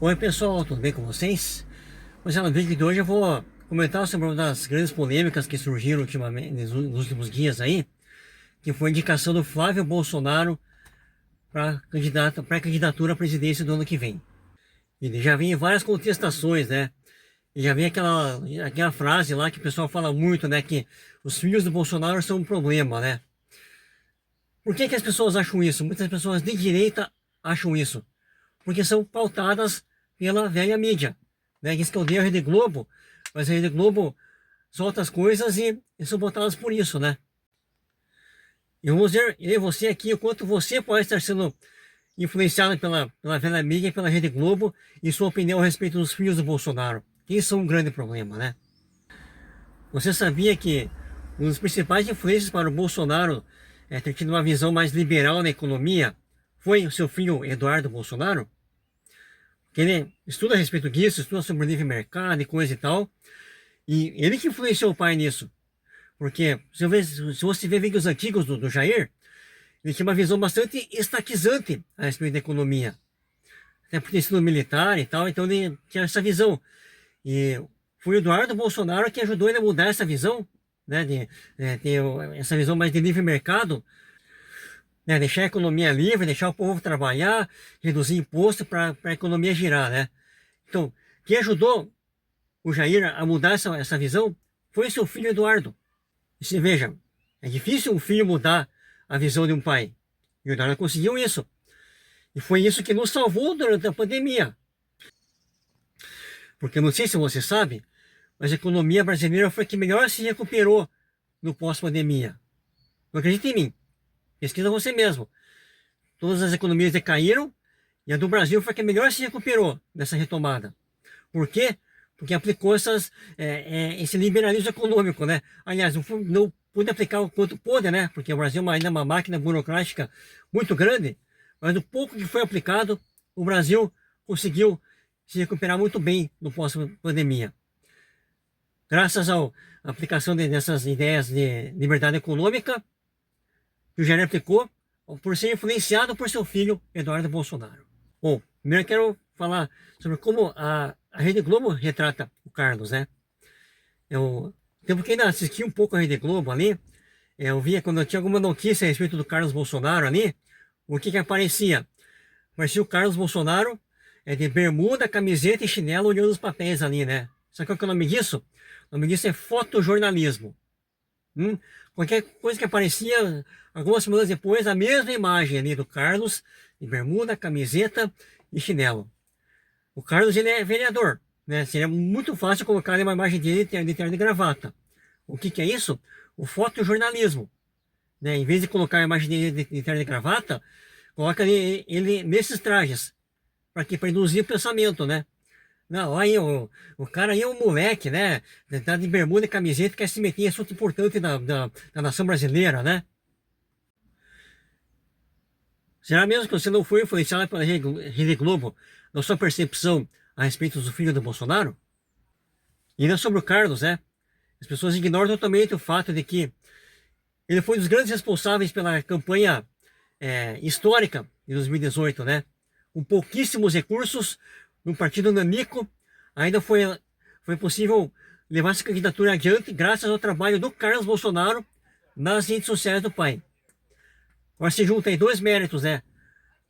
Oi pessoal, tudo bem com vocês? Pois é, no vídeo de hoje eu vou comentar sobre uma das grandes polêmicas que surgiram ultimamente, nos últimos dias aí, que foi a indicação do Flávio Bolsonaro para pré-candidatura à presidência do ano que vem. E já vem várias contestações, né? E já vem aquela frase lá que o pessoal fala muito, né? Que os filhos do Bolsonaro são um problema, né? Por que as pessoas acham isso? Muitas pessoas de direita acham isso. Porque são pautadas pela velha mídia, né? Diz que odeia a Rede Globo, mas a Rede Globo solta as coisas e são botadas por isso, né? E vamos ver, eu e você aqui, o quanto você pode estar sendo influenciado pela velha mídia e pela Rede Globo e sua opinião a respeito dos filhos do Bolsonaro. Isso é um grande problema, né? Você sabia que um dos principais influências para o Bolsonaro ter tido uma visão mais liberal na economia foi o seu filho Eduardo Bolsonaro? Que ele estuda a respeito disso, estuda sobre o livre mercado e coisa e tal. E ele que influenciou o pai nisso. Porque se você ver vídeos antigos do Jair, ele tinha uma visão bastante estatizante a respeito da economia. Até por ter sido militar e tal, então ele tinha essa visão. E foi o Eduardo Bolsonaro que ajudou ele a mudar essa visão, né, de ter essa visão mais de livre mercado, né, deixar a economia livre, deixar o povo trabalhar, reduzir imposto para a economia girar, né? Então, quem ajudou o Jair a mudar essa visão foi seu filho Eduardo. E você veja, é difícil um filho mudar a visão de um pai. E o Eduardo conseguiu isso. E foi isso que nos salvou durante a pandemia. Porque não sei se você sabe, mas a economia brasileira foi a que melhor se recuperou no pós-pandemia. Não acredita em mim. Pesquisa você mesmo. Todas as economias decaíram e a do Brasil foi a que melhor se recuperou nessa retomada. Por quê? Porque aplicou esse liberalismo econômico, né? Aliás, não pude aplicar o quanto pôde, né? Porque o Brasil ainda é uma máquina burocrática muito grande, mas do pouco que foi aplicado, o Brasil conseguiu se recuperar muito bem no pós-pandemia. Graças à aplicação dessas ideias de liberdade econômica, que o Jair aplicou, por ser influenciado por seu filho, Eduardo Bolsonaro. Bom, primeiro eu quero falar sobre como a Rede Globo retrata o Carlos, né? Tempo que ainda assisti um pouco a Rede Globo ali, eu via quando tinha alguma notícia a respeito do Carlos Bolsonaro ali, o que aparecia? Aparecia o Carlos Bolsonaro de bermuda, camiseta e chinelo olhando os papéis ali, né? Sabe qual que é o nome disso? O nome disso é fotojornalismo. Qualquer coisa que aparecia, algumas semanas depois, a mesma imagem ali do Carlos, de bermuda, camiseta e chinelo. O Carlos, ele é vereador, né? Seria muito fácil colocar ali uma imagem dele de terno e gravata. O que é isso? O fotojornalismo. Né? Em vez de colocar a imagem dele de terno e gravata, coloca ele nesses trajes. Para quê? Para induzir o pensamento, né? Não, aí o cara aí é um moleque, né? Tá de bermuda e camiseta, quer se meter em assunto importante da nação brasileira, né? Será mesmo que você não foi influenciado pela Rede Globo na sua percepção a respeito do filho do Bolsonaro? E ainda sobre o Carlos, né? As pessoas ignoram totalmente o fato de que ele foi um dos grandes responsáveis pela campanha histórica de 2018, né? Com pouquíssimos recursos, no partido nanico, ainda foi possível levar essa candidatura adiante graças ao trabalho do Carlos Bolsonaro nas redes sociais do pai. Agora se junta aí dois méritos, né?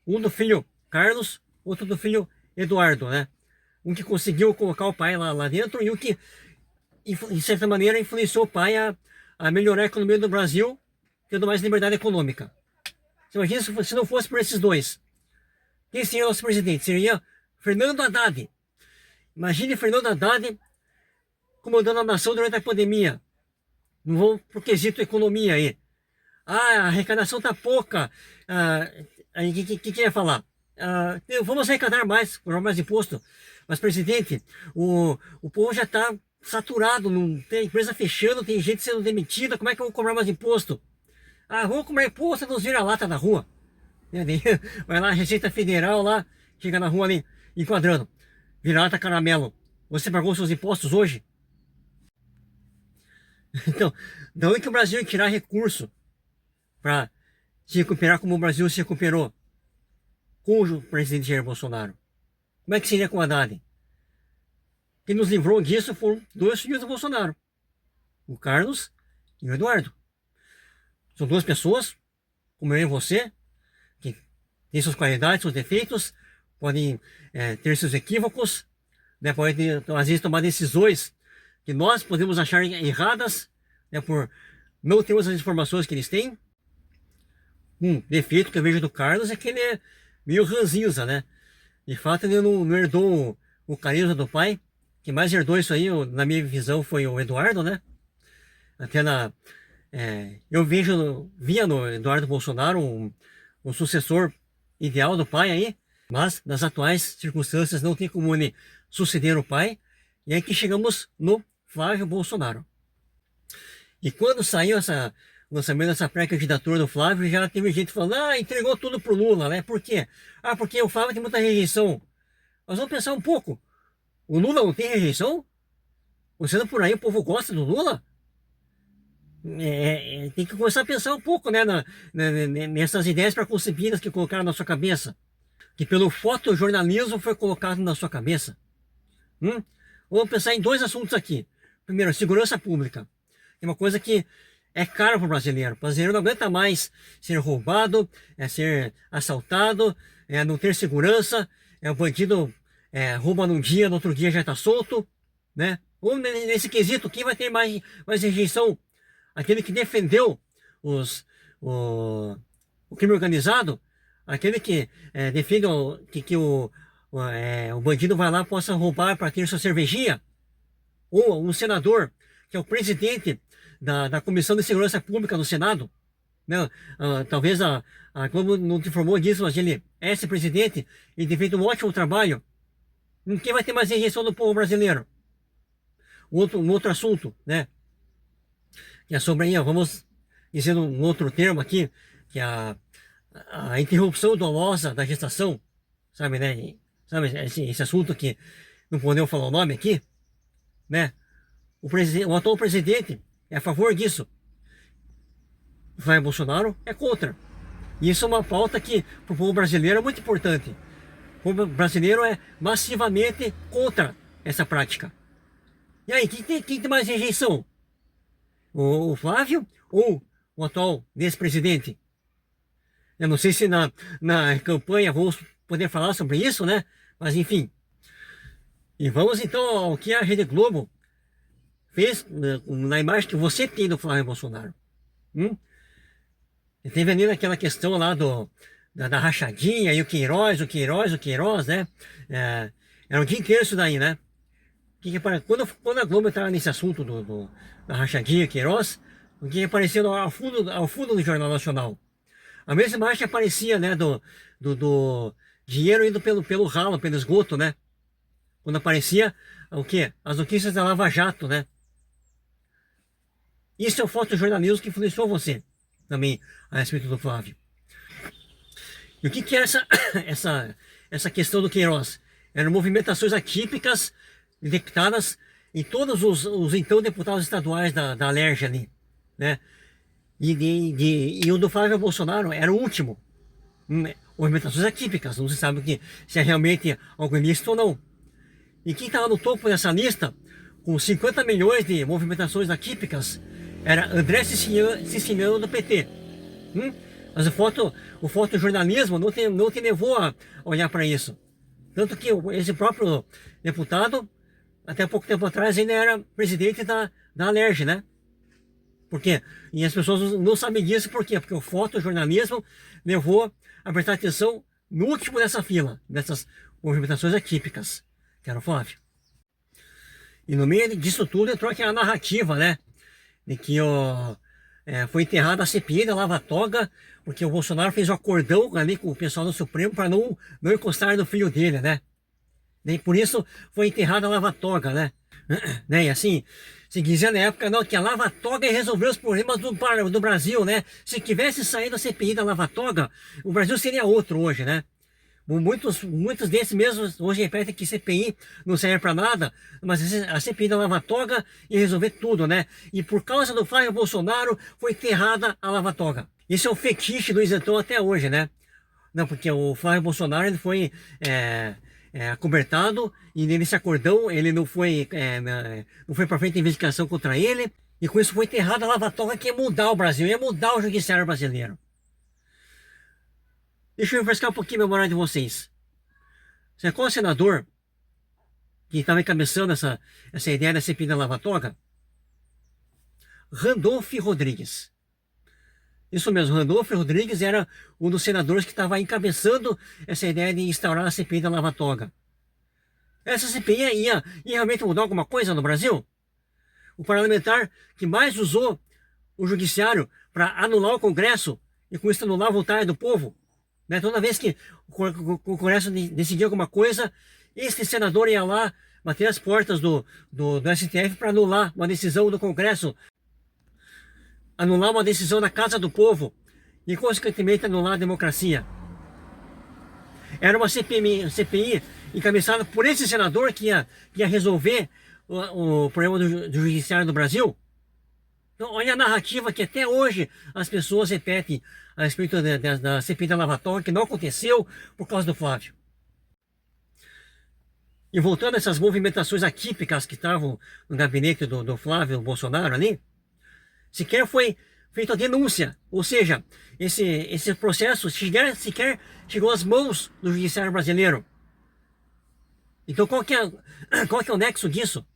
Um do filho Carlos, outro do filho Eduardo, né? Um que conseguiu colocar o pai lá dentro e um que, de certa maneira, influenciou o pai a melhorar a economia do Brasil, tendo mais liberdade econômica. Você imagina se não fosse por esses dois. Quem seria o nosso presidente? Seria Fernando Haddad. Imagine Fernando Haddad comandando a nação durante a pandemia. Não vão pro quesito economia aí. Ah, a arrecadação tá pouca. Aí o que ia falar? Vamos arrecadar mais, cobrar mais imposto. Mas, presidente, o povo já está saturado, não tem empresa fechando, tem gente sendo demitida, como é que eu vou cobrar mais imposto? Vamos cobrar imposto nos vira-lata na rua. Vai lá, Receita Federal lá, chega na rua ali, enquadrando. Vira-lata caramelo. Você pagou seus impostos hoje? Então, de onde que o Brasil ia tirar recurso para se recuperar como o Brasil se recuperou com o presidente Jair Bolsonaro? Como é que seria com o Haddad? Quem nos livrou disso foram dois filhos do Bolsonaro, o Carlos e o Eduardo. São duas pessoas, como eu e você, que têm suas qualidades, seus defeitos, podem ter seus equívocos, né, podem, às vezes, tomar decisões que nós podemos achar erradas, né, por não termos as informações que eles têm. Um defeito que eu vejo do Carlos é que ele é meio ranzinza, né? De fato, ele não herdou o carisma do pai. Quem mais herdou isso aí, na minha visão, foi o Eduardo, né? Até eu via no Eduardo Bolsonaro um sucessor ideal do pai aí, mas nas atuais circunstâncias não tem como ele suceder o pai. E aí que chegamos no Flávio Bolsonaro. E quando saiu o lançamento dessa pré-candidatura do Flávio, já teve gente falando, entregou tudo pro Lula, né? Por quê? Porque o Flávio tem muita rejeição. Nós vamos pensar um pouco. O Lula não tem rejeição? Você por aí, o povo gosta do Lula? Tem que começar a pensar um pouco, né, nessas ideias preconcebidas que colocaram na sua cabeça. Que pelo fotojornalismo foi colocado na sua cabeça. Vamos pensar em dois assuntos aqui. Primeiro, segurança pública. É uma coisa que é caro para o brasileiro. O brasileiro não aguenta mais ser roubado, ser assaltado, não ter segurança. O bandido rouba num dia, no outro dia já está solto, né? Ou nesse quesito, quem vai ter mais rejeição? Aquele que defendeu o crime organizado? Aquele que defende que o bandido vai lá e possa roubar para ter sua cervejinha? Ou um senador, que é o presidente da Comissão de Segurança Pública do Senado, né? Talvez a Globo não te informou disso, mas ele é esse presidente e tem feito um ótimo trabalho. Quem vai ter mais rejeição do povo brasileiro? Um outro assunto, né? Que é sobre aí, vamos dizer um outro termo aqui, que é a interrupção dolosa da gestação, sabe, né? Sabe esse assunto que não podemos falar o nome aqui, né? O atual presidente é a favor disso. O Flávio Bolsonaro é contra. E isso é uma pauta que para o povo brasileiro é muito importante. O povo brasileiro é massivamente contra essa prática. E aí, quem tem mais rejeição? O Flávio ou o atual ex-presidente? Eu não sei se na campanha vamos poder falar sobre isso, né? Mas enfim. E vamos então ao que a Rede Globo fez na imagem que você tem do Flávio Bolsonaro. E teve ali naquela questão lá da rachadinha e o Queiroz, né? Era um dia inteiro isso daí, né? Quando a Globo estava nesse assunto da rachadinha Queiroz, o que aparecia ao fundo do Jornal Nacional? A mesma imagem que aparecia, né, do dinheiro indo pelo ralo, pelo esgoto, né? Quando aparecia o quê? As notícias da Lava Jato, né? Isso é o fotojornalismo que influenciou você também a respeito do Flávio. E o que é essa questão do Queiroz? Eram movimentações atípicas detectadas em todos os então deputados estaduais da Alerj ali, né? E o do Flávio Bolsonaro era o último. Movimentações atípicas, não se sabe se é realmente algo ilícito ou não. E quem estava no topo dessa lista, com 50 milhões de movimentações atípicas, era André Siciliano do PT. Mas o fotojornalismo não te levou a olhar para isso. Tanto que esse próprio deputado, até pouco tempo atrás, ainda era presidente da Alerj, né? Por quê? E as pessoas não sabem disso, por quê? Porque o fotojornalismo levou a prestar atenção no último dessa fila, dessas movimentações atípicas, que era o Flávio. E no meio disso tudo entrou aquela narrativa, né? De que foi enterrada a CPI da Lava Toga, porque o Bolsonaro fez um acordão ali com o pessoal do Supremo para não encostar no filho dele, né? E por isso foi enterrada a Lava Toga, né? E assim, se dizia na época que a Lava Toga ia resolver os problemas do Brasil, né? Se tivesse saído a CPI da Lava Toga, o Brasil seria outro hoje, né? Muitos desses mesmos hoje repetem que CPI não serve para nada, mas a CPI da Lava Toga ia resolver tudo, né? E por causa do Flávio Bolsonaro foi enterrada a Lava Toga. Isso é o fetiche do isentão até hoje, né? Não, porque o Flávio Bolsonaro ele foi acobertado, e nesse acordão ele não foi para frente a investigação contra ele, e com isso foi enterrada a lava-toga que ia mudar o Brasil, ia mudar o judiciário brasileiro. Deixa eu refrescar um pouquinho a memória de vocês. Qual o senador que estava encabeçando essa ideia da CPI da lava-toga? Randolph Rodrigues. Isso mesmo, Randolph Rodrigues era um dos senadores que estava encabeçando essa ideia de instaurar a CPI da lava-toga. Essa CPI ia realmente mudar alguma coisa no Brasil? O parlamentar que mais usou o judiciário para anular o Congresso e com isso anular a vontade do povo. Né? Toda vez que o Congresso decidia alguma coisa, esse senador ia lá bater as portas do STF para anular uma decisão do Congresso, anular uma decisão da Casa do Povo e, consequentemente, anular a democracia. Era uma CPI encabeçada por esse senador que ia resolver o problema do judiciário do Brasil. Então, olha a narrativa que até hoje as pessoas repetem a respeito da CPI da lava-toga, que não aconteceu por causa do Flávio. E voltando a essas movimentações atípicas que estavam no gabinete do Flávio Bolsonaro ali, sequer foi feita a denúncia, ou seja, esse processo sequer chegou às mãos do judiciário brasileiro. Então qual que é o nexo disso?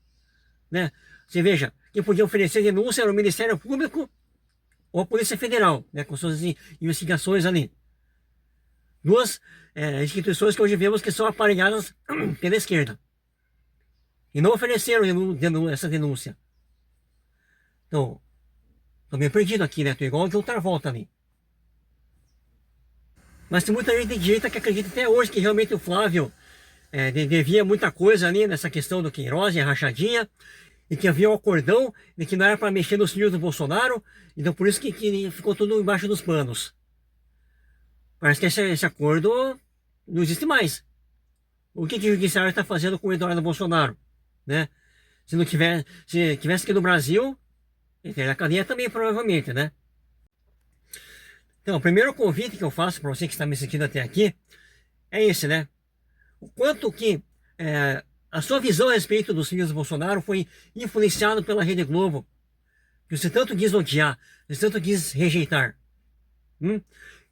Né? Você veja, quem podia oferecer denúncia era o Ministério Público ou a Polícia Federal, né, com suas investigações ali. Duas instituições que hoje vemos que são aparelhadas pela esquerda. E não ofereceram essa denúncia. Então, tô meio perdido aqui, né? Tô igual de outra volta ali. Mas tem muita gente de direita que acredita até hoje que realmente o Flávio devia muita coisa ali nessa questão do Queiroz e a rachadinha, e que havia um acordão de que não era para mexer nos filhos do Bolsonaro, então por isso que ficou tudo embaixo dos panos. Parece que esse acordo não existe mais. O que o judiciário está fazendo com o Eduardo Bolsonaro? Né? Se tivesse aqui no Brasil, ele teria na cadeia também, provavelmente, né? Então, o primeiro convite que eu faço para você que está me assistindo até aqui é esse, né? O quanto que a sua visão a respeito dos filhos do Bolsonaro foi influenciado pela Rede Globo, que você tanto quis odiar, você tanto quis rejeitar.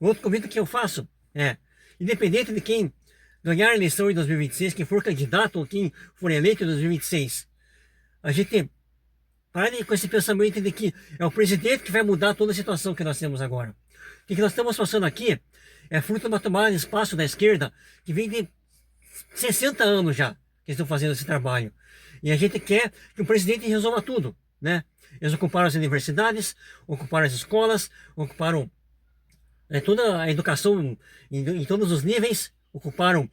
Outro convite que eu faço é, independente de quem ganhar a eleição em 2026, quem for candidato ou quem for eleito em 2026, a gente pare com esse pensamento de que é o presidente que vai mudar toda a situação que nós temos agora. O que nós estamos passando aqui é fruto de uma tomada de espaço da esquerda que vem de 60 anos já que estão fazendo esse trabalho. E a gente quer que o presidente resolva tudo, né? Eles ocuparam as universidades, ocuparam as escolas, ocuparam toda a educação em todos os níveis, ocuparam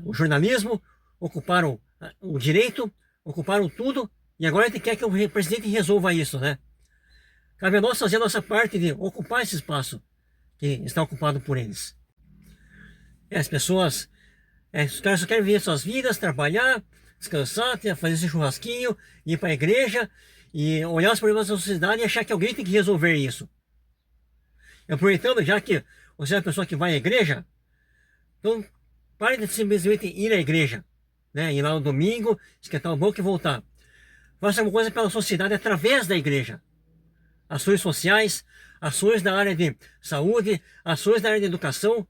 o jornalismo, ocuparam o direito, ocuparam tudo, e agora a gente quer que o presidente resolva isso, né? Cabe a nós fazer a nossa parte de ocupar esse espaço que está ocupado por eles. As pessoas, os caras só querem viver suas vidas, trabalhar, descansar, fazer esse churrasquinho, ir para a igreja e olhar os problemas da sociedade e achar que alguém tem que resolver isso. E aproveitando, já que você é uma pessoa que vai à igreja, então pare de simplesmente ir à igreja, né? Ir lá no domingo, esquentar o banco e voltar. Faça alguma coisa pela sociedade através da igreja. Ações sociais, ações da área de saúde, ações da área de educação.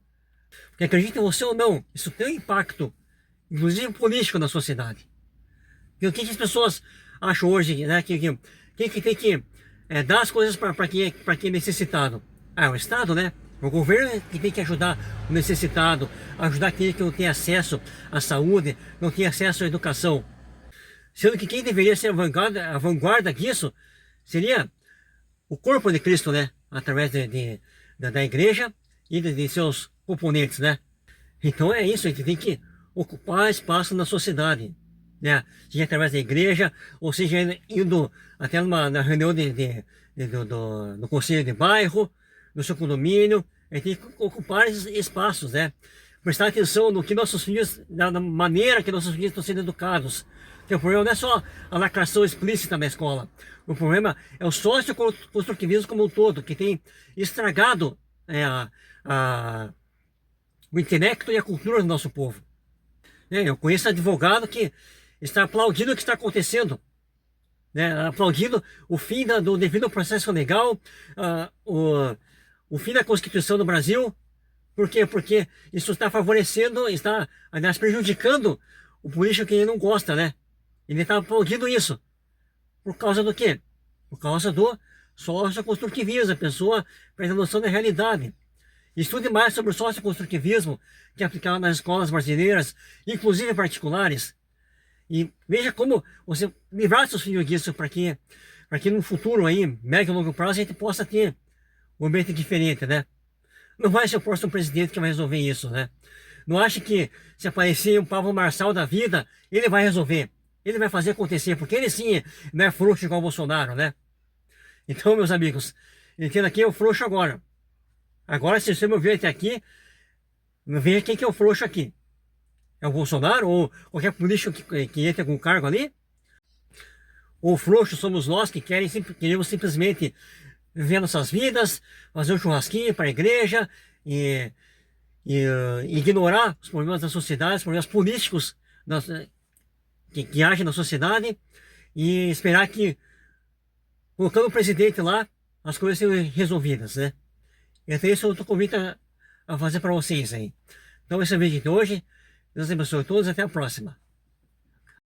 Porque acredite você ou não, isso tem um impacto, inclusive político, na sociedade. E o que as pessoas acham hoje, né? Que tem que dar as coisas para quem é necessitado? É o Estado, né? O governo que tem que ajudar o necessitado, ajudar aquele que não tem acesso à saúde, não tem acesso à educação. Sendo que quem deveria ser a vanguarda disso seria o corpo de Cristo, né? Através da igreja e de seus componentes, né? Então é isso, a gente tem que ocupar espaço na sociedade, né? Seja através da igreja, ou seja indo até na reunião do conselho de bairro, no seu condomínio. A gente tem que ocupar esses espaços, né? Prestar atenção no que nossos filhos, na maneira que nossos filhos estão sendo educados. Porque o problema não é só a lacração explícita na escola. O problema é o socioconstrutivismo como um todo, que tem estragado o intelecto e a cultura do nosso povo. Eu conheço advogado que está aplaudindo o que está acontecendo, aplaudindo o fim do devido processo legal, o fim da Constituição do Brasil. Por quê? Porque isso está favorecendo, está, aliás, prejudicando o político que ele não gosta, né? Ele está aplaudindo isso. Por causa do quê? Por causa do socioconstrutivismo. A pessoa perde a noção da realidade. Estude mais sobre o socioconstrutivismo que é aplicado nas escolas brasileiras, inclusive particulares. E veja como você livrar seus filhos disso para que no futuro aí, médio e longo prazo, a gente possa ter um ambiente diferente, né? Não vai ser o próximo presidente que vai resolver isso, né? Não ache que se aparecer um Pablo Marçal da vida, ele vai resolver. Ele vai fazer acontecer, porque ele sim não é frouxo igual o Bolsonaro, né? Então, meus amigos, entenda quem é o frouxo agora. Agora, se você me ouvir até aqui, veja quem que é o frouxo aqui. É o Bolsonaro ou qualquer político que entra com cargo ali? Ou frouxo somos nós que queremos simplesmente viver nossas vidas, fazer um churrasquinho para a igreja e ignorar os problemas da sociedade, os problemas políticos que agem na sociedade e esperar que, colocando o presidente lá, as coisas sejam resolvidas, né? Então isso eu estou convido a fazer para vocês aí. Então esse é o vídeo de hoje. Deus abençoe a todos e até a próxima.